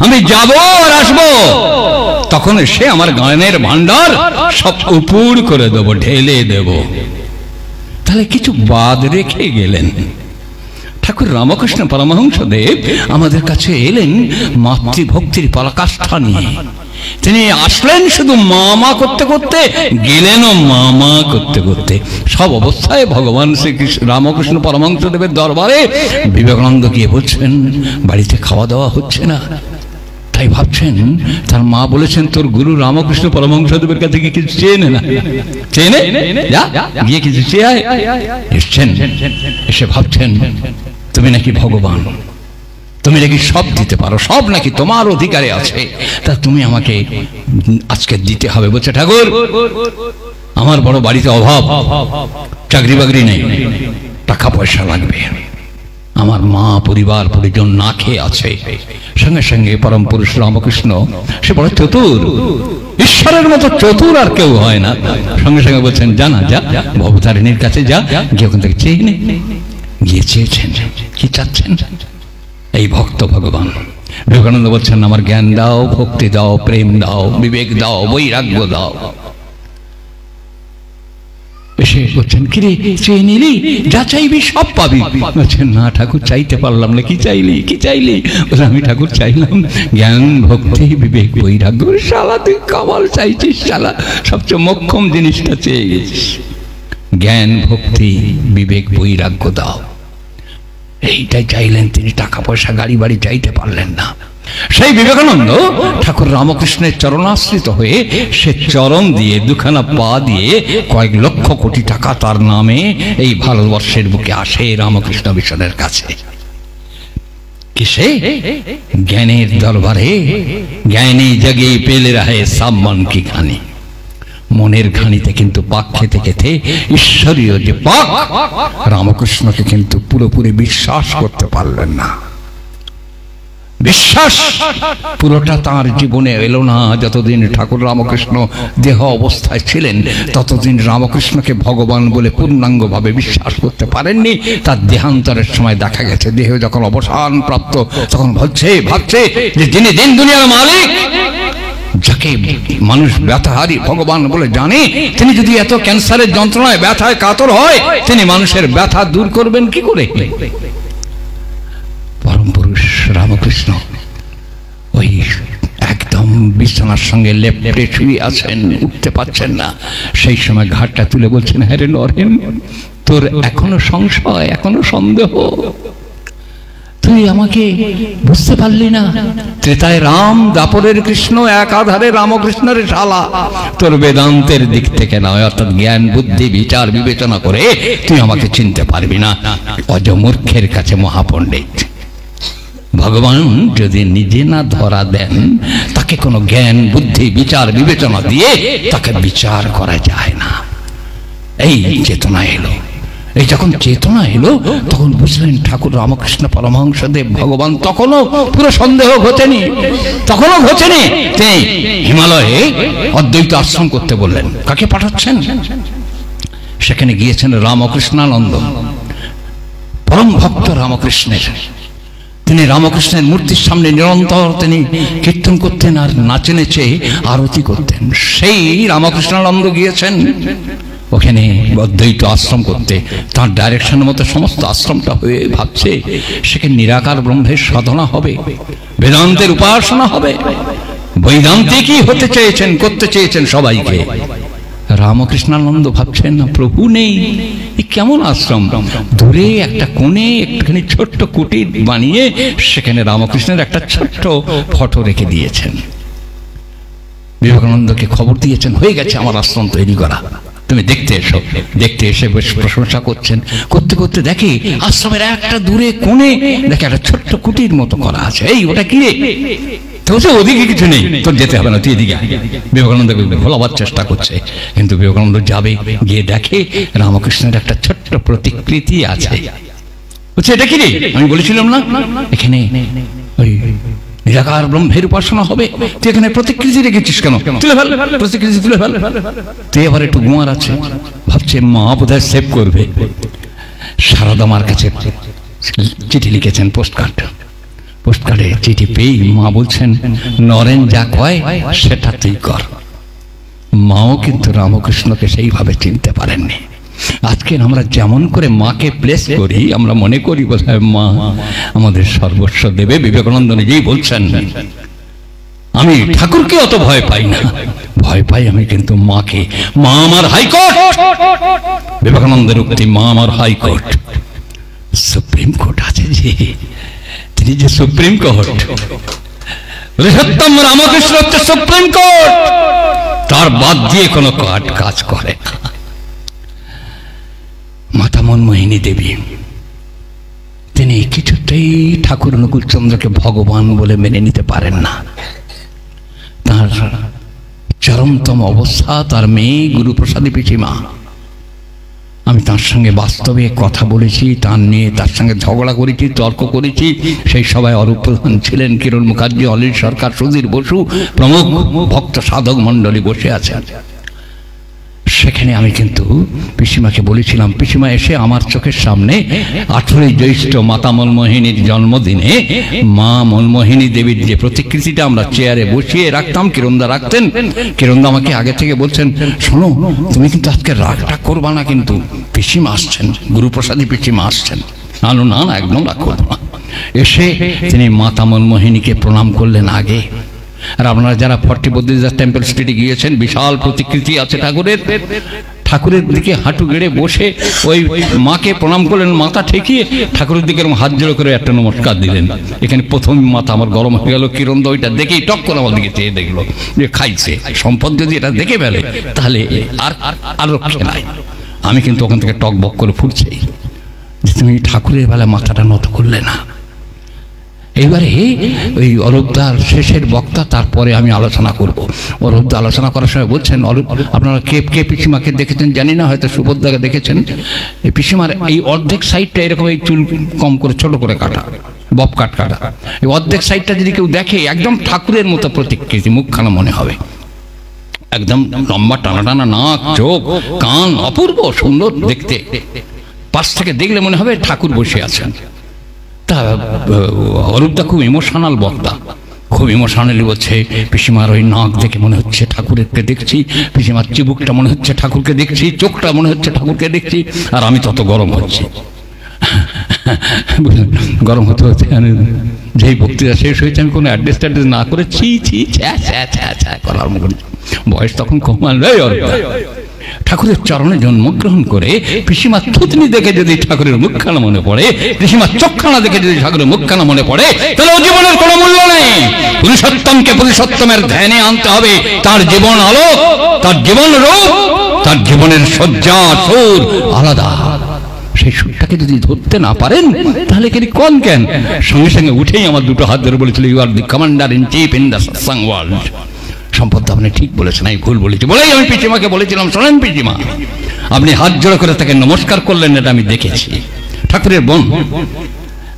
আমি যাব আর আসবো, তখন সে আমার গানের ভান্ডার সব উপর করে দেব, ঢেলে দেব। তাহলে কিছু বাদ রেখে গেলেন। ঠাকুর রামকৃষ্ণ পরমহংসদেব আমাদের কাছে এলেন মাতৃভক্তির পরাকাষ্ঠা নিয়ে। তিনি আসলেন শুধু মামা করতে করতে, গেলেনও মামা করতে করতে। সব অবস্থায় ভগবান শ্রীকৃষ্ণ রামকৃষ্ণ পরমহংসদেবের দরবারে বিবেকানন্দ গিয়ে বলছেন, বাড়িতে খাওয়া দাওয়া হচ্ছে না। তাই ভাবছেন, তার মা বলেছেন, তোর গুরু রামকৃষ্ণ পরমহংসদেবের কাছে গিয়ে কিছু চেয়ে নে না, চেয়ে নে, যা গিয়ে কিছু চেয়ে আয়। এসছেন, এসে ভাবছেন, তুমি নাকি ভগবান, তুমি নাকি সব দিতে পারো, সব নাকি তোমার অধিকারে আছে, তা তুমি আমাকে আজকে দিতে হবে। বলছে, ঠাকুর আমার বড় বাড়িতে অভাব, চাকরি বাকরি নেই, টাকা পয়সা লাগবে, আমার মা পরিবার পরিজন না খেয়ে আছে। সঙ্গে সঙ্গে পরম পুরুষ রামকৃষ্ণ, সে বড় চতুর, ঈশ্বরের মতো চতুর আর কেউ হয় না। সঙ্গে সঙ্গে বলছেন, জানা যা ভবতারিণীর কাছে যা, গিয়ে ওখান থেকে চেয়ে নে। গিয়ে চেয়েছেন, কি চাচ্ছেন? এই ভক্ত ভগবান। বিবেকানন্দ বলছেন, আমার জ্ঞান দাও, ভক্তি দাও, প্রেম দাও, বিবেক দাও, বৈরাগ্য দাও। এসে বলছেন, কিরে চেয়ে নিলি, যা চাইবি সব পাবি। বলছেন, না ঠাকুর চাইতে পারলাম না। কি চাইলি, কি চাইলি? বলে, আমি ঠাকুর চাইলাম জ্ঞান, ভক্তি, বিবেক, বৈরাগ্য। শালা তুই কামাল চাইছিস, শালা সবচেয়ে মোক্ষম জিনিসটা চেয়ে গেছিস। জ্ঞান, ভক্তি, বিবেক, বৈরাগ্য দাও, এইটাই চাইলেন তিনি। টাকা পয়সা, গাড়ি বাড়ি চাইতে পারলেন না। সেই বিবেকানন্দ ঠাকুর রামকৃষ্ণের চরণাশ্রিত হয়ে সে চরণ দিয়ে, দুখানা পা দিয়ে কয়েক লক্ষ কোটি টাকা তার নামে এই ভারতবর্ষের বুকে আসে রামকৃষ্ণ মিশনের কাছে। কিসে? জ্ঞানের দরবারে। জ্ঞানী জগে পেলে রাহে সব মন কি খানি। মনের ঘানিতে কিন্তু পাক খেতে খেতে ঈশ্বরীয় যে পাক, রামকৃষ্ণকে কিন্তু পুরোপুরি বিশ্বাস করতে পারলেন না। বিশ্বাস পুরোটা তার জীবনে এলো না। যতদিন ঠাকুর রামকৃষ্ণ দেহ অবস্থায় ছিলেন, ততদিন রামকৃষ্ণকে ভগবান বলে পূর্ণাঙ্গভাবে বিশ্বাস করতে পারেননি। তার দেহান্তরের সময় দেখা গেছে, দেহ যখন অবসান প্রাপ্ত, তখন ভাবছে যে যিনি দিন দুনিয়ার মালিক, যাকে মানুষ ব্যথাহারী ভগবান বলে জানে, তিনি যদি এত ক্যান্সারের যন্ত্রণায় ব্যথায় কাতর হয়, তিনি মানুষের ব্যথা দূর করবেন কি করে? পরম পুরুষ রামকৃষ্ণ ওই একদম বিছানার সঙ্গে লেপ্টে শুয়ে আছেন, উঠতে পারছেন না। সেই সময় ঘাটটা তুলে বলছেন, হ্যাঁ রে নরেন, তোর এখনো সংশয়, এখনো সন্দেহ, তুই আমাকে বুঝতে পারলি না। ত্রেতায় রাম, দাপরের কৃষ্ণ, এক আধারে রামকৃষ্ণের শালা। তোর বেদান্তের দিক থেকে নয়, অর্থাৎ জ্ঞান, বুদ্ধি, বিচার, বিবেচনা করে তুই আমাকে চিনতে পারবি না। অজমূর্খের কাছে মহাপণ্ডিত। ভগবান যদি নিজে না ধরা দেন, তাকে কোনো জ্ঞান, বুদ্ধি, বিচার, বিবেচনা দিয়ে তাকে বিচার করা যায় না। এই চেতনা এলো। এই যখন চেতনা এলো, তখন বুঝলেন ঠাকুর রামকৃষ্ণ পরমহংসদেব ভগবান। তখনও পুরো সন্দেহ ঘটেনি, তখনও ঘটেনি। তিনি হিমালয়ে অদ্বৈত আশ্রম করতে বললেন। কাকে পাঠাচ্ছেন? সেখানে গিয়েছেন রামকৃষ্ণানন্দ, পরম ভক্ত রামকৃষ্ণের। তিনি রামকৃষ্ণের মূর্তির সামনে নিরন্তর তিনি কীর্তন করতেন আর নাচে নেচে আরতি করতেন। সেই রামকৃষ্ণানন্দ গিয়েছেন ওখানে অদ্বৈত আশ্রম করতে। তার ডাইরেকশনের মতো সমস্ত আশ্রমটা হয়ে ভাবছে সেখানে নিরাকার ব্রহ্মের সাধনা হবে, বেদান্তের উপাসনা হবে। বৈদান্তিকই হতে চেয়েছেন, করতে চেয়েছেন সবাইকে। রামকৃষ্ণানন্দ ভাবছেন, না প্রভু নেই, কেমন আশ্রম? দূরে একটা কোণে একটুখানি ছোট্ট কুটির বানিয়ে সেখানে রামকৃষ্ণের একটা ছোট্ট ফটো রেখে দিয়েছেন। বিবেকানন্দকে খবর দিয়েছেন, হয়ে গেছে আমার আশ্রম তৈরি করা, তুমি দেখতে এসো। দেখতে এসে বেশ প্রশংসা করছেন। করতে করতে দেখে আশ্রমের একটা দূরে কোণে দেখে একটা ছোট্ট কুটির মতো করা আছে। এই ওটা কি রে? ওদিকে কিছু নেই, তোর যেতে হবে না, তুই এদিকে। বিবেকানন্দ ভোলাবার চেষ্টা করছে, কিন্তু বিবেকানন্দ যাবে, গিয়ে দেখে রামকৃষ্ণের একটা ছোট্ট প্রতিকৃতি আছে। বলছে, এটা কি রে? আমি বলেছিলাম না এখানে ওই নিরাকার ব্রহ্মের উপাসনা হবে, তুই এখানে প্রতিকৃতি রেখেছিস কেন? তুলে ফেল, প্রতিকৃতি তুলে ফেল। তুই আবার একটু গুমার আছে, ভাবছে মা বোধহয় সেভ করবে। সারদা মার কাছে চিঠি লিখেছেন, পোস্টকার্ড। পোস্টকার্ডে চিঠি পেয়ে মা বলছেন, নরেন যা কয় সেটা তুই কর। মাও কিন্তু রামকৃষ্ণকে সেইভাবে চিনতে পারেননি। আজকে আমরা যেমন করে মাকে প্লেস করি, আমরা মনে করি বোধহয় মা আমাদের সর্বস্ব দেবে। বিবেকানন্দ নিজেই বলছেন, আমি ঠাকুরকে অত ভয় পাই না, ভয় পাই আমি কিন্তু মাকে। মা আমার হাইকোর্ট। বিবেকানন্দের উক্তি, মা আমার হাইকোর্ট। সুপ্রিম কোর্ট আছে যে, তিনি যে সুপ্রিম কোর্ট, সত্যম রামকৃষ্ণ হচ্ছে সুপ্রিম কোর্ট, তার বাদ দিয়ে কোনো কাজ করে না। মাতা মনমোহিনী দেবী তিনি কিছুতেই ঠাকুর অনুকূলচন্দ্রকে ভগবান বলে মেনে নিতে পারেন না। তার চরমতম অবস্থা তার মেয়ে গুরুপ্রসাদী পিসিমা। আমি তার সঙ্গে বাস্তবে কথা বলেছি, তার নিয়ে তার সঙ্গে ঝগড়া করেছি, তর্ক করেছি। সেই সভায় অরূপ প্রধান ছিলেন, কিরণ মুখার্জি, অলির সরকার, সুধীর বসু প্রমুখ ভক্ত সাধক মণ্ডলী বসে আছেন। সেখানে আমি কিন্তু পিসিমাকে বলেছিলাম, পিসিমা এসে আমার চোখের সামনে 18ই জ্যৈষ্ঠ মাতা মনমোহিনীর জন্মদিনে মা মনমোহিনী দেবীর যে প্রতিকৃতিটা আমরা চেয়ারে বসিয়ে রাখতাম, কিরণদা রাখতেন, কিরণদা আমাকে আগে থেকে বলছেন, শোনো তুমি কিন্তু আজকে রাগটা করবা না, কিন্তু পিসিমা আসছেন, গুরুপ্রসাদী পিসিমা আসছেন। না না না, একদম রাগ করবো না। এসে তিনি মাতা মনমোহিনীকে প্রণাম করলেন আগে। আর আপনারা যারা 40 বদ্রীদাস টেম্পল স্ট্রিটে গিয়েছেন, বিশাল প্রতিকৃতি আছে ঠাকুরের, ঠাকুরের দিকে হাঁটু গেড়ে বসে ওই মাকে প্রণাম করলেন, মাথা ঠেকিয়ে ঠাকুরের দিকে হাত জোড়ো করে একটা নমস্কার দিলেন। এখানে প্রথম মাথা আমার গরম হয়ে গেল। কিরণদা ওইটা দেখেই টক করে আমার দিকে চেয়ে দেখলো যে খাইছে সম্পদ, যদি এটা দেখে ফেলে তাহলে আর রক্ষে নাই। আমি কিন্তু ওখান থেকে টক বক করে ফুটছেই যে তুমি ঠাকুরের বেলা মাথাটা নত করলে না। এবারে ওই অরূপদার শেষের বক্তা, তারপরে আমি আলোচনা করব। অরূপদা আলোচনা করার সময় বলছেন, আপনারা কে পিসিমাকে দেখেছেন জানি না, হয়তো সুভদ্রাকে দেখেছেন। এই পিসিমার এই অর্ধেক সাইডটা এরকম এই চুল কম করে ছোট করে কাটা, বব কাটা। এই অর্ধেক সাইডটা যদি কেউ দেখে, একদম ঠাকুরের মতো প্রতিকৃতি, মুখখানা মনে হবে একদম লম্বা, টানা টানা নাক, চোখ, কান, অপূর্ব সুন্দর দেখতে। পাশ থেকে দেখলে মনে হবে ঠাকুর বসে আছেন। তা অরূপদা খুব ইমোশনাল বক্তা, খুব ইমোশনালি বলছে, পিসিমার ওই নাক দেখে মনে হচ্ছে ঠাকুরকে দেখছি, পিসিমার চিবুকটা মনে হচ্ছে ঠাকুরকে দেখছি, চোখটা মনে হচ্ছে ঠাকুরকে দেখছি। আর আমি তত গরম হচ্ছি, গরম হতে হতে যেই বক্তৃতা শেষ হয়েছে আমি কোনো অ্যাড্রেস ট্যাড্রেস না করে ছি ছি করার আরম্ভ করি। বয়স তখন কমান। ঠাকুরের চরণে জন্মগ্রহণ করে পিসিমার থুতনি দেখে যদি ঠাকুরের মুখখানা মনে পড়ে, পিসিমার চোখখানা দেখে যদি ঠাকুরের মুখখানা মনে পড়ে, তাহলে ও জীবনের কোনো মূল্য নেই। পুরুষোত্তমকে পুরুষোত্তমের ধ্যানে আনতে হবে। তার জীবন আলোক, তার জীবন রূপ, তার জীবনের সজ্জা সুর আলাদা। সেই সুরটাকে যদি ধরতে না পারেন তাহলে কি কোন জ্ঞান? সঙ্গে সঙ্গে উঠেই আমার দুটো হাত ধরে বলেছিল, you are the commander in chief in the Satsang world. সম্পদ আপনি ঠিক বলেছেন, আমি ভুল বলেছি বলেই আমি পিসিমাকে বলেছিলাম, শোনেন পিসিমা, আপনি হাত জোড়া করে তাকে নমস্কার করলেন, এটা আমি দেখেছি, ঠাকুরের বোন।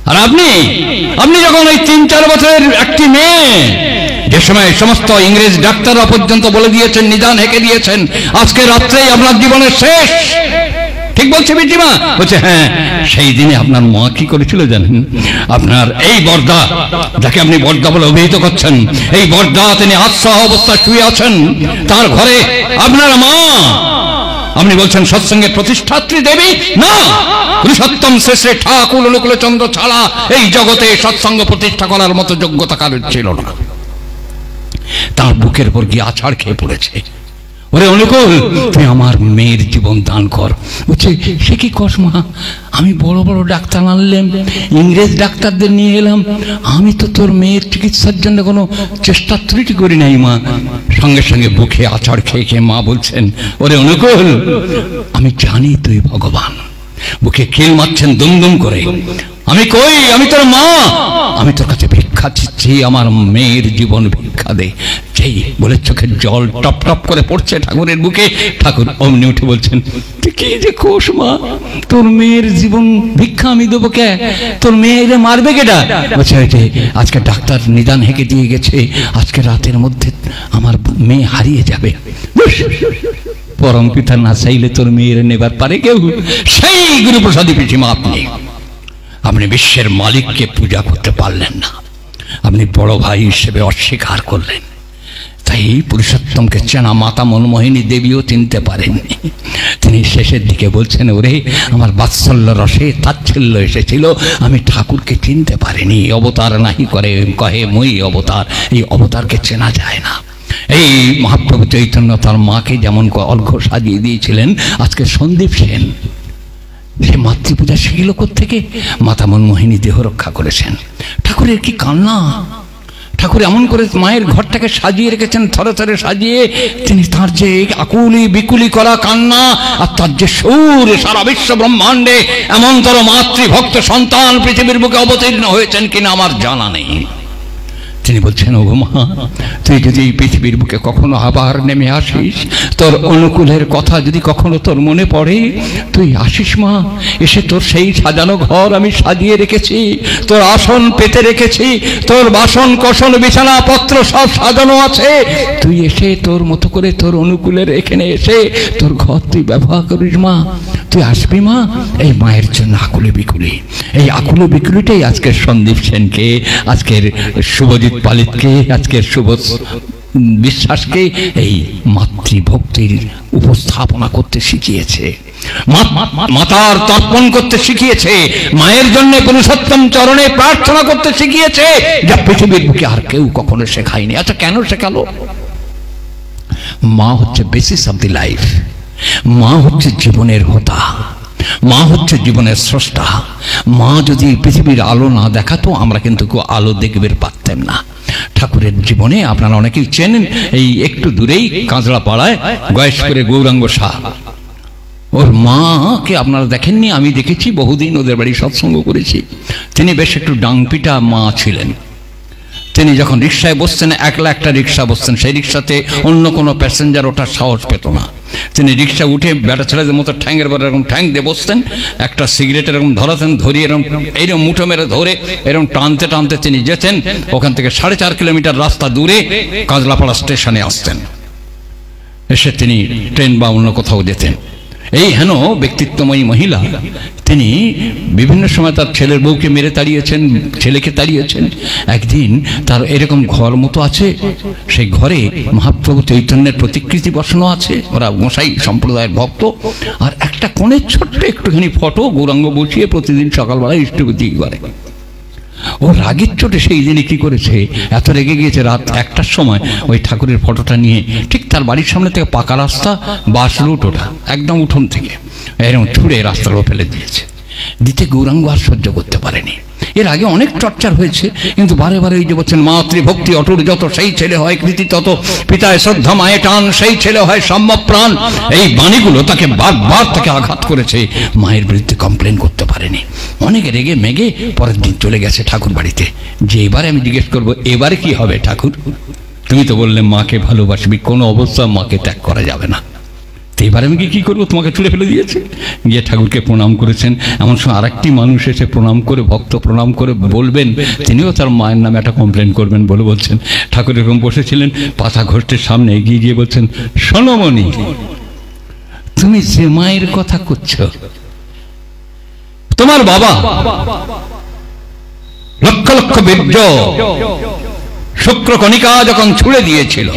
আর আপনি যখন ওই 3-4 বছরের একটি মেয়ে, যে সময় সমস্ত ইংরেজ ডাক্তাররা পর্যন্ত বলে দিয়েছেন, নিদান হেঁকে দিয়েছেন, আজকে রাত্রেই আপনার জীবনের শেষ, ঠিক বলছে পিসিমা? বলছে হ্যাঁ। সেই দিনে আপনার মা কি করেছিল জানেন? আপনার এই বর্দা, যাকে আপনি বর্দা বলে অভিহিত করছেন, এই বর্দা তিনি আত্মসহ অবস্থায় শুয়ে আছেন, তার ঘরে আপনার মা, আপনি বলছেন সৎসঙ্গের প্রতিষ্ঠাত্রী দেবী? না, পুরুষোত্তম শ্রেষ্ঠ ঠাকুর অনুকূলচন্দ্র ছাড়া এই জগতে সৎসঙ্গ প্রতিষ্ঠা করার মতো যোগ্যতা কারোর ছিল না। তার বুকের উপর গিয়ে আছাড় খেয়ে পড়েছে, ওরে অনুকূল তুই আমার মেয়ের জীবন দান কর। বলছে সে কি কস মা? আমি বড় বড় ডাক্তার আনলাম, ইংরেজ ডাক্তারদের নিয়ে এলাম, আমি তো তোর মেয়ের চিকিৎসার জন্য কোনো চেষ্টা ত্রুটি করি নাই মা। সঙ্গে সঙ্গে বুকে আছাড় খেয়ে খেয়ে মা বলছেন, ওরে অনুকূল আমি জানি তুই ভগবান। বুকে কিল মারছেন দুম দুম করে, আমি কই, আমি তোর মা, আমি তোর কাছে ভিক্ষা চাচ্ছি, আমার মেয়ের জীবন ভিক্ষা দে। যেই বলে চোখের জল টপ টপ করে পড়ছে ঠাকুরের বুকে, ঠাকুর অমনি উঠে বলছেন, তুই কি যে কোষ মা, তোর মেয়ের জীবন ভিক্ষা আমি দেবো কে? তোর মেয়েরে মারবে কেটা? বলছে আজকে ডাক্তার নিদান হেঁকে দিয়ে গেছে, আজকে রাতের মধ্যে আমার মেয়ে হারিয়ে যাবে। পরম পিতা না চাইলে তোর মেয়ের নেবার পারে কেউ? সেই গুরুপ্রসাদী পিসিমা, আপনি বিশ্বের মালিককে পূজা করতে পারলেন না। আপনি বড় ভাই হিসেবে অস্বীকার করলেন। তাই পুরুষোত্তমকে চেনা মাতা মনমোহিনী দেবীও চিনতে পারেননি। তিনি শেষের দিকে বলছেন, ওরে আমার বাৎসল্য রসে তাচ্ছিল্য এসেছিল, আমি ঠাকুরকে চিনতে পারিনি। অবতার নাহি করে কহে মই অবতার, এই অবতারকে চেনা যায় না। এই মহাপ্রভু চৈতন্য তার মাকে যেমন অর্ঘ্য সাজিয়ে দিয়েছিলেন, আজকে সন্দীপ সেন সে মাতৃপূজা শিখিল থেকে মাতা মনমোহিনী দেহ রক্ষা করেছেন। ঠাকুরের কি কান্না! ঠাকুর এমন করে মায়ের ঘরটাকে সাজিয়ে রেখেছেন, থরে থরে সাজিয়ে। তিনি তার যে আকুলি বিকুলি করা কান্না আর তার যে সুর, সারা বিশ্ব ব্রহ্মাণ্ডে এমনতর মাতৃভক্ত সন্তান পৃথিবীর বুকে অবতীর্ণ হয়েছেন কিনা আমার জানা নেই। তিনি বলছেন, ও মা, তুই যদি এই পৃথিবীর বুকে কখনো আবার নেমে আসিস, তোর অনুকূলের কথা যদি কখনো তোর মনে পড়ে, তুই আসিস মা। এসে তোর সেই সাজানো ঘর আমি সাজিয়ে রেখেছি, তোর আসন পেতে রেখেছি, তোর বাসন কোসন বিছানা পত্র সব সাজানো আছে। তুই এসে তোর মতো করে তোর অনুকূলের এখানে এসে তোর ঘর তুই ব্যবহার করিস মা। তুই আসবি মা। এই মায়ের জন্য আকুলে বিকুলি, এই আকুলে বিকুলিটাই আজকের সন্দীপ সেনকে, আজকের শুভজিৎ পালিতকে, আজকের শুভ বিশ্বাসকে এই মাতৃভক্তির উপস্থাপনা করতে শিখিয়েছে, মাতার তর্পণ করতে শিখিয়েছে, মায়ের জন্য পুরুষোত্তম চরণে প্রার্থনা করতে শিখিয়েছে, যা পৃথিবীর বুকে আর কেউ কখনো শেখায়নি। আচ্ছা, কেন শেখালো? মা হচ্ছে বেসিস অফ দি লাইফ। মা হচ্ছে জীবনের হোতা, মা হচ্ছে জীবনের স্রষ্টা। মা যদি পৃথিবীর আলো না দেখাতো, আমরা কিন্তু কেউ আলো দেখবে পারতাম না। ঠাকুরের জীবনে আপনারা অনেকেই চেনেন, এই একটু দূরেই কাঁচড়া পাড়ায় গয়েশপুরে গৌরাঙ্গ শাহ, ওর মাকে আপনারা দেখেননি, আমি দেখেছি, বহুদিন ওদের বাড়ি সৎসঙ্গ করেছি। তিনি বেশ একটু ডাংপিটা মা ছিলেন। তিনি যখন রিক্সায় বসতেন, একলা একটা রিক্সা বসতেন, সেই রিক্সাতে অন্য কোনো প্যাসেঞ্জার ওঠার সাহস পেত না। তিনি রিক্সা উঠে বেটা ছেলেদের মতো ঠ্যাংয়ের পর এরকম ঠ্যাং দিয়ে বসতেন, একটা সিগারেট এরকম ধরাতেন, ধরিয়ে এরকম মুঠো মেরে ধরে এরকম টানতে টানতে তিনি যেতেন। ওখান থেকে 4.5 কিলোমিটার রাস্তা দূরে কাজলাপাড়া স্টেশনে আসতেন। এসে তিনি ট্রেন বা অন্য কোথাও যেতেন। এই হেন ব্যক্তিত্বময়ী মহিলা, তিনি বিভিন্ন সময় তার ছেলের বউকে মেরে তাড়িয়েছেন, ছেলেকে তাড়িয়েছেন। একদিন তার এরকম ঘর মতো আছে, সেই ঘরে মহাপ্রভু চৈতন্যের প্রতিকৃতি বসানো আছে, ওরা গোসাই সম্প্রদায়ের ভক্ত। আর একটা কোণের ছোট্ট একটুখানি ফটো গৌরাঙ্গ বসিয়ে প্রতিদিন সকালবেলায় ইষ্টভূতি করে। ও রাগের চোটে সেই দিনে কি করেছে, এত রেগে গিয়েছে, রাত 1টার সময় ওই ঠাকুরের ফটোটা নিয়ে ঠিক তার বাড়ির সামনে থেকে পাকা রাস্তা, বাস রুট, ওটা একদম উঠোন থেকে এরকম ছুঁড়ে রাস্তার উপর ফেলে দিয়েছে। দিতে গৌরাঙ্গ আর সহ্য করতে পারেনি। এর আগে অনেক টর্চার হয়েছে, কিন্তু বারে বারে এই যে বলছেন মাতৃভক্তি অটুট যত, সেই ছেলে হয় কৃতি তত, পিতায় শ্রদ্ধা মায়ে টান, সেই ছেলে হয় সম্যক প্রাণ। এই বাণীগুলো তাকে বারবার তাকে আঘাত করেছে। মায়ের বিরুদ্ধে কমপ্লেন করতে পারেনি। অনেক রেগে মেগে পরের দিন চলে গেছে ঠাকুর বাড়িতে, যে এবারে আমি জিজ্ঞেস করবো, এবারে কি হবে ঠাকুর? তুমি তো বললে মাকে ভালোবাসবি, কোনো অবস্থা মাকে ত্যাগ করা যাবে না। তো এবার আমি কি করবো? তোমাকে ছুঁড়ে ফেলে দিয়েছে। গিয়ে ঠাকুরকে প্রণাম করেছেন। এমন সময় আরেকটি মানুষ এসে প্রণাম করে, ভক্ত প্রণাম করে বলবেন তিনিও তার মায়ের নামে একটা কমপ্লেন করবেন বলে বলছেন। ঠাকুর এরকম বসেছিলেন, পাতা ঘষ্টের সামনে এগিয়ে গিয়ে বলছেন, সোনমণি, তুমি যে মায়ের কথা করছো, তোমার বাবা লক্ষ লক্ষ বীর্য শুক্র কণিকা যখন ছুঁড়ে দিয়েছিল,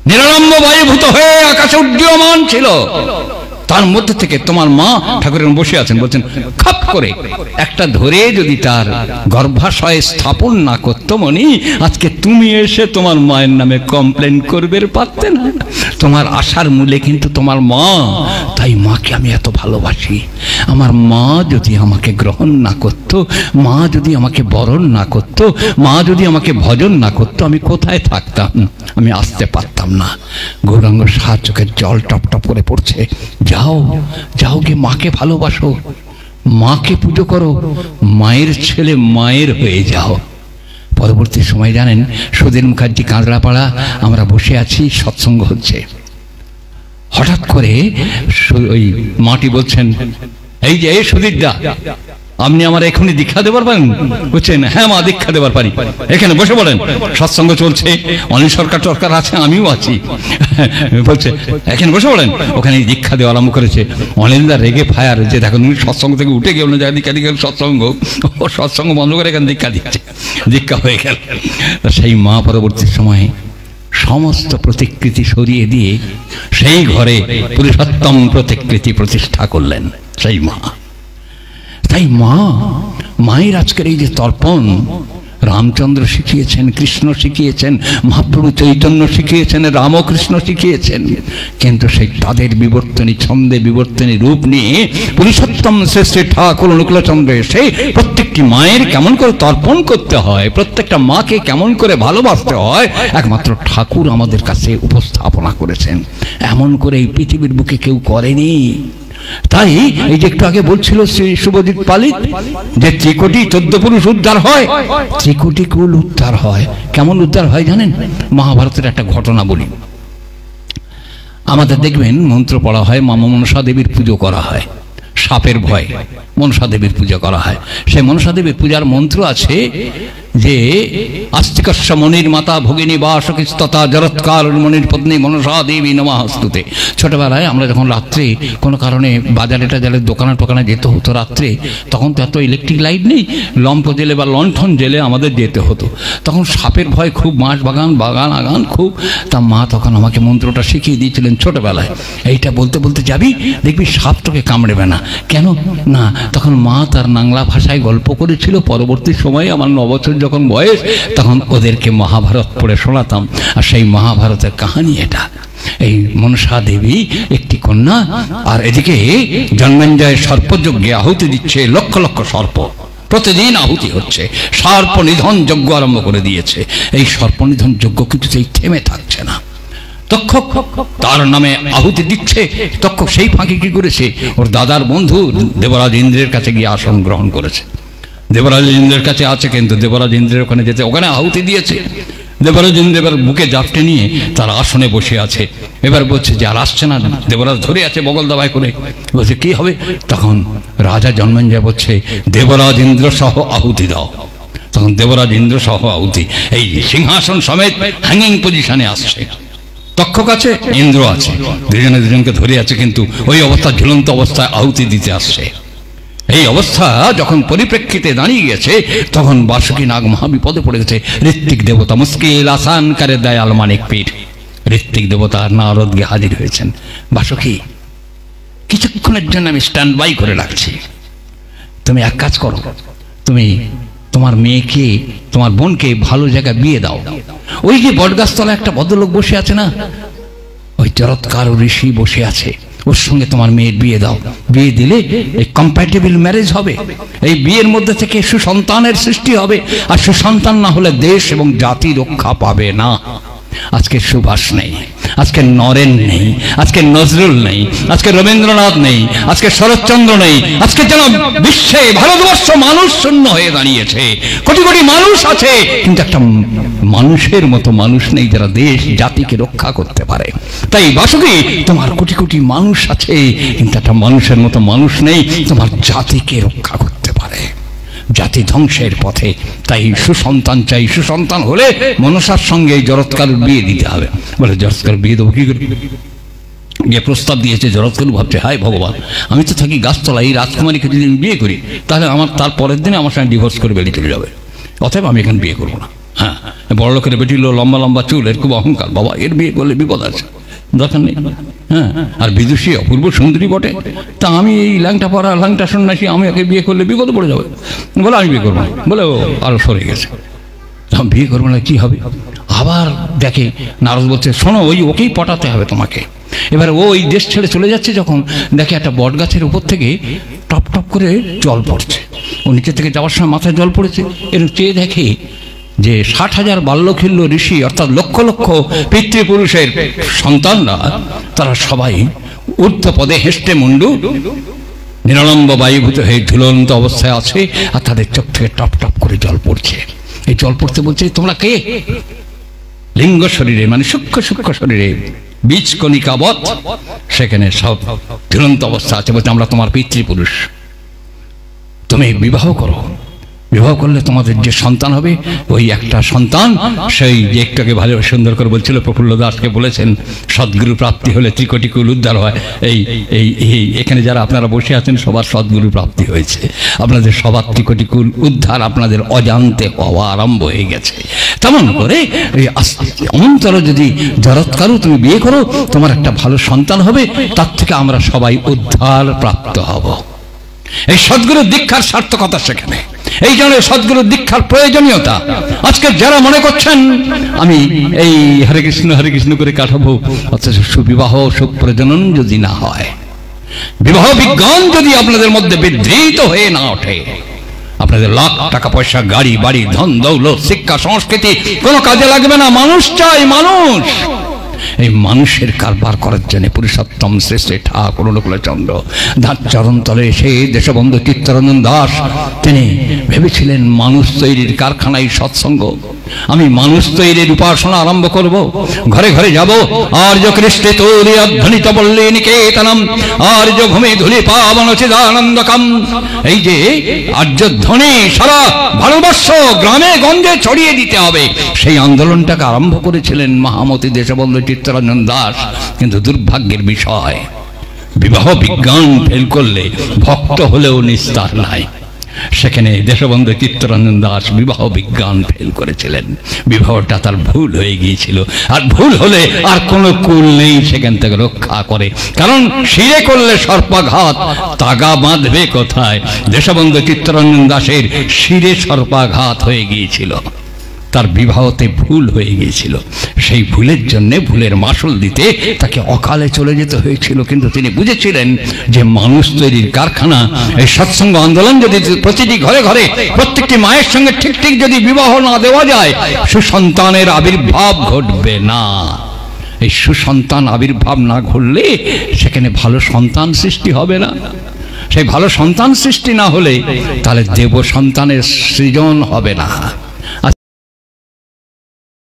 নিরালম্ব বায়ুভূত হয়ে আকাশে উড্ডীয়মান ছিল, তার মধ্যে থেকে তোমার মা, ঠাকুরের বসে আছেন, বলছেন খাপ করে একটা ধরে যদি তার গর্ভাশয়ে স্থাপন না করতো মনি, আজকে তুমি এসে তোমার মায়ের নামে কমপ্লেন করবে পারতে না। তোমার আশার মূলে কিন্তু তোমার মা। তাই মাকে আমি এত ভালোবাসি। আমার মা যদি আমাকে গ্রহণ না করত, মা যদি আমাকে বরণ না করত, মা যদি আমাকে ভজন না করতো, আমি কোথায় থাকতাম? আমি আসতে পারতাম না। গৌরাঙ্গ শাহ চোখের জল টপ টপ করে পড়ছে। যাও যাও, গিয়ে মাকে ভালোবাসো, মাকে পুজো করো, মায়ের ছেলে মায়ের হয়ে যাও। পরবর্তী সময় জানেন, সুধীর মুখার্জি কাঁচড়াপাড়া, আমরা বসে আছি, সৎসঙ্গ হচ্ছে। হঠাৎ করে ওই মাটি বলছেন, এই যে সুধীরদা, আপনি আমার এখনই দীক্ষা দেবার পারেন? বলছেন হ্যাঁ মা, দীক্ষা দেবার পারি। এখানে বসে বলেন, সৎসঙ্গ চলছে, অনিল সরকার টরকার আছে, আমিও আছি। বলছে এখানে বসে বলেন। ওখানে দীক্ষা দেওয়া আরম্ভ করেছে। অনিলদা রেগে ফায়ার, যে দেখুন উনি সৎসঙ্গ থেকে উঠে গেল না, দীক্ষা দিয়ে সৎসঙ্গ, ও সৎসঙ্গ বন্ধ করে এখানে দীক্ষা দিচ্ছে। দীক্ষা হয়ে গেল। সেই মা পরবর্তী সময়ে সমস্ত প্রতিকৃতি সরিয়ে দিয়ে সেই ঘরে পুরুষোত্তম প্রতিকৃতি প্রতিষ্ঠা করলেন সেই মা। তাই মায়ের আজকের এই যে তর্পণ, রামচন্দ্র শিখিয়েছেন, কৃষ্ণ শিখিয়েছেন, মহাপ্রভু চৈতন্য শিখিয়েছেন, রামকৃষ্ণ শিখিয়েছেন, কিন্তু সেই তাদের বিবর্তনী ছন্দে বিবর্তনী রূপ নিয়ে পুরুষোত্তম শ্রেষ্ঠ ঠাকুর অনুকূলচন্দ্র এসে প্রত্যেকটি মায়ের কেমন করে তর্পণ করতে হয়, প্রত্যেকটা মাকে কেমন করে ভালোবাসতে হয়, একমাত্র ঠাকুর আমাদের কাছে উপস্থাপনা করেছেন। এমন করে এই পৃথিবীর বুকে কেউ করেনি। তাই এই যে একটু আগে বলছিল শ্রী শুভজিৎ পালিত, যে ত্রিকোটি 14 পুরুষ উদ্ধার হয়, ত্রিকোটি কুল উদ্ধার হয়। কেমন উদ্ধার হয় জানেন? মহাভারতের একটা ঘটনা বলি। আমাদের দেখবেন মন্ত্র পড়া হয়, মা মনসা দেবীর পুজো করা হয়, সাপের ভয় মনসা দেবীর পূজা করা হয়। সেই মনসা দেবীর পূজার মন্ত্র আছে যে আস্তিকস্য মনির মাতা ভগিনী বাসকস্ততা জরৎকার মনির পত্নী মনসা দেবী নমঃস্তুতে। ছোটবেলায় আমরা যখন রাত্রে কোনো কারণে বাজারে টাজারে দোকানে টোকানে যেতে হতো রাত্রে, তখন তো এত ইলেকট্রিক লাইট নেই, লম্প জেলে বা লণ্ঠন জেলে আমাদের যেতে হতো। তখন সাপের ভয় খুব, মাছ বাগান আগান খুব। তা মা তখন আমাকে মন্ত্রটা শিখিয়ে দিয়েছিলেন ছোটবেলায়। এইটা বলতে বলতে যাবি, দেখবি সাপ তোকে কামড়েবে না। কেন না, তখন মা তার বাংলা ভাষায় গল্প করেছিল। পরবর্তী সময়ে আমার 9 বছর যখন বয়স, তখন ওদেরকে মহাভারত পড়ে শোনাতাম। আর সেই মহাভারতের কাহিনী এটা। এই মনসা দেবী একটি কন্যা, আর এদিকে জন্মেঞ্জয় সর্পযজ্ঞে আহুতি দিচ্ছে, লক্ষ লক্ষ সর্প প্রতিদিন আহুতি হচ্ছে, সর্প নিধন যজ্ঞ আরম্ভ করে দিয়েছে। এই সর্প নিধন যজ্ঞ কিছুতেই থেমে থাকছে না। তক্ষক তার নামে আহুতি দিচ্ছে। তক্ষক সেই ফাঁকি কি করেছে, ওর দাদার বন্ধু দেবরাজ ইন্দ্রের কাছে গিয়ে আসন গ্রহণ করেছে। দেবরাজ ইন্দ্রের কাছে আছে, কিন্তু দেবরাজ ইন্দ্রের ওখানে যেতে, ওখানে আহুতি দিয়েছে। দেবরাজ ইন্দ্র এবার বুকে জাপটে নিয়ে তার আসনে বসে আছে। এবার বলছে যে আর আসছে না, দেবরাজ ধরে আছে বগল দাবায় করে। বলছে কি হবে? তখন রাজা জন্মেঞ্জয় বলছে দেবরাজ ইন্দ্র সহ আহুতি দাও। তখন দেবরাজ ইন্দ্র সহ আহুতি, এই সিংহাসন সমেত হ্যাঙ্গিং পজিশনে আসছে। তক্ষক আছে, ইন্দ্র আছে, দুজনে দুজনকে ধরে আছে, কিন্তু ওই অবস্থা ঝুলন্ত অবস্থায় আহুতি দিতে আসছে। এই অবস্থা যখন পরিপ্রেক্ষিতে দাঁড়িয়ে গেছে, তখন বাসুকী নাগ মহাবিপদে পড়ে গেছে। ঋত্বিক দেবতা মুশকিল আসান করে দয়াল মানিক পীর, ঋত্বিক দেবতা নারদ গিয়ে হাজির হয়েছেন। বাসুকী, কিছুক্ষণের জন্য আমি স্ট্যান্ড বাই করে রাখছি, তুমি এক কাজ করো, তুমি তোমার মেয়েকে, তোমার বোনকে ভালো জায়গায় বিয়ে দাও। ওই যে বটগাছতলা একটা ভদ্রলোক বসে আছে না, ওই জরৎকার ঋষি বসে আছে, ওর সঙ্গে তোমার মেয়ের বিয়ে দাও। বিয়ে দিলে এই কম্প্যাটেবল ম্যারেজ হবে, এই বিয়ের মধ্যে থেকে সুসন্তানের সৃষ্টি হবে। আর সুসন্তান না হলে দেশ এবং জাতি রক্ষা পাবে না। আজকে সুভাষ নেই, আজকে নরেন নেই, আজকে নজরুল নেই, আজকে রবীন্দ্রনাথ নেই, আজকে শরৎচন্দ্র নেই, আজকে যেন বিশ্বে ভারতবর্ষ মানুষ শূন্য হয়ে দাঁড়িয়েছে। কোটি কোটি মানুষ আছে, কিন্তু একটা মানুষের মতো মানুষ নেই যারা দেশ জাতিকে রক্ষা করতে পারে। তাই বাসুকী, তোমার কোটি কোটি মানুষ আছে, কিন্তু একটা মানুষের মতো মানুষ নেই তোমার জাতিকে রক্ষা করতে পারে। জাতি ধ্বংসের পথে, তাই সুসন্তান চাই। সুসন্তান হলে মনসার সঙ্গে জরৎকার বিয়ে দিতে হবে। বলে জরৎকার বিয়ে দেবো কি করে? গিয়ে প্রস্তাব দিয়েছে। জরৎকার ভাবছে হায় ভগবান, আমি তো থাকি গাছতলা, এই রাজকুমারীকে যদি আমি বিয়ে করি তাহলে আমার তার পরের দিনে আমার সঙ্গে ডিভোর্স করে বেরিয়ে চলে যাবে, অতএব আমি এখানে বিয়ে করবো না। হ্যাঁ, বড় লোকের বেটিল, লম্বা লম্বা চুল, এর খুব অহংকার, বাবা এর বিয়ে করলে বিপদ আছে, দরকার নেই। হ্যাঁ, আর বিদুষী অপূর্ব সুন্দরী বটে, তা আমি এই ল্যাংটা পড়া ল্যাংটা সন্ন্যাসী, আমি ওকে বিয়ে করলে বিপদে পড়ে যাবে। বলে আমি বিয়ে করবো না, বলে ও আরো সরে গেছে, বিয়ে করবো না, কি হবে? আবার দেখে নারদ বলছে শোনো, ওকেই পটাতে হবে তোমাকে। এবার ও ওই দেশ ছেড়ে চলে যাচ্ছে, যখন দেখে একটা বট গাছের উপর থেকে টপ টপ করে জল পড়ছে। ও নিচে থেকে যাওয়ার সময় মাথায় জল পড়েছে, এরকম চেয়ে দেখে যে 60,000 বাল্যখিল্য ঋষি, অর্থাৎ লক্ষ লক্ষ পিতৃপুরুষের সন্তানরা, তারা সবাই ঊর্ধ্ব পদে হেষ্টে মুন্ডু নিরলম্ব বায়ুভূত হয়ে ঝুলন্ত অবস্থায় আছে, আর তাদের চোখ থেকে টপ টপ করে জল পড়ছে। এই জল পড়তে বলছে তোমরা কে? লিঙ্গ শরীরে, মানে সূক্ষ্ম সূক্ষ্ম শরীরে বীজ কণিকাবৎ সেখানে সব ঝুলন্ত অবস্থা আছে। বলছে আমরা তোমার পিতৃপুরুষ, তুমি বিবাহ করো, বিবাহ করলে তোমাদের যে সন্তান হবে ওই একটা সন্তান, সেই যে একটাকে ভালো সুন্দর করে বলছিল প্রফুল্ল দাসকে বলেছেন সদ্গুরু প্রাপ্তি হলে ত্রিকোটি কুল উদ্ধার হয়। এই এই এই এখানে যারা আপনারা বসে আছেন সবার সদ্গুরু প্রাপ্তি হয়েছে, আপনাদের সবার ত্রিকোটি কুল উদ্ধার আপনাদের অজান্তে হওয়া আরম্ভ হয়ে গেছে। তেমন করে এই অন্তর যদি জরৎকারু তুমি বিয়ে করো তোমার একটা ভালো সন্তান হবে, তার থেকে আমরা সবাই উদ্ধার প্রাপ্ত হব। এই সদ্গুরু দীক্ষার সার্থকতা সেখানে, এই জন্য সদ্গুরু দীক্ষার প্রয়োজনীয়তা। আজকে যারা মনে করছেন আমি এই হরে কৃষ্ণ করে কাটাবো, অথচ সুবিবাহ সুপ্রজনন যদি না হয়, বিবাহ বিজ্ঞান যদি আপনাদের মধ্যে বিধৃত হয়ে না ওঠে, আপনাদের লাখ টাকা পয়সা, গাড়ি বাড়ি, ধন দৌলত, শিক্ষা, সংস্কৃতি কোনো কাজে লাগবে না। মানুষ চাই, মানুষ। এই মানুষের কারবার করার জন্য পুরুষোত্তম শ্রেষ্ঠ ঠাকুর অনুকূলচন্দ্র তার চরণ তলে এসে দেশবন্ধু চিত্তরঞ্জন দাস তিনি ভেবেছিলেন মানুষ তৈরির কারখানায় সৎসঙ্গ। আমি মানুষ তৈরির উপাসনা আরম্ভ করব, ঘরে ঘরে যাব। আর্য কৃষ্ণে তৈরি অধ্বনিত বললে নিকেতনম আর্য ভূমি ধুলি পাবন চিদানন্দকম। এই যে আর্য ধ্বনি সারা ভারতবর্ষ গ্রামে গঞ্জে ছড়িয়ে দিতে হবে, সেই আন্দোলনটাকে আরম্ভ করেছিলেন মহামতি দেশবন্ধু চিত্তরঞ্জন দাস। কিন্তু দুর্ভাগ্যের বিষয়, বিবাহ বিজ্ঞান ফেল করলে ভক্ত হলেও নিস্তার নাই। সেখানে দেশবন্ধু চিত্তরঞ্জন দাস বিবাহ বিজ্ঞান ফেল করেছিলেন, বিবাহটা তার ভুল হয়ে গিয়েছিল। আর ভুল হলে আর কোনো কুল নেই সেখান থেকে রক্ষা করে, কারণ শিরে করলে সর্পাঘাত, তাগা বাঁধবে কোথায়? দেশবন্ধু চিত্তরঞ্জন দাসের শিরে সর্পাঘাত হয়ে গিয়েছিল, তার বিবাহতে ভুল হয়ে গিয়েছিল। সেই ভুলের জন্য ভুলের মাসুল দিতে তাকে অকালে চলে যেতে হয়েছিল। কিন্তু তিনি বুঝেছিলেন যে মানুষ তৈরির কারখানা, এই সৎসঙ্গ আন্দোলন যদি প্রতিটি ঘরে ঘরে প্রত্যেকটি মায়ের সঙ্গে ঠিক ঠিক যদি বিবাহ না দেওয়া যায়, সুসন্তানের আবির্ভাব ঘটবে না। এই সুসন্তান আবির্ভাব না ঘটলে সেখানে ভালো সন্তান সৃষ্টি হবে না। সেই ভালো সন্তান সৃষ্টি না হলে তাহলে দেব সন্তানের সৃজন হবে না।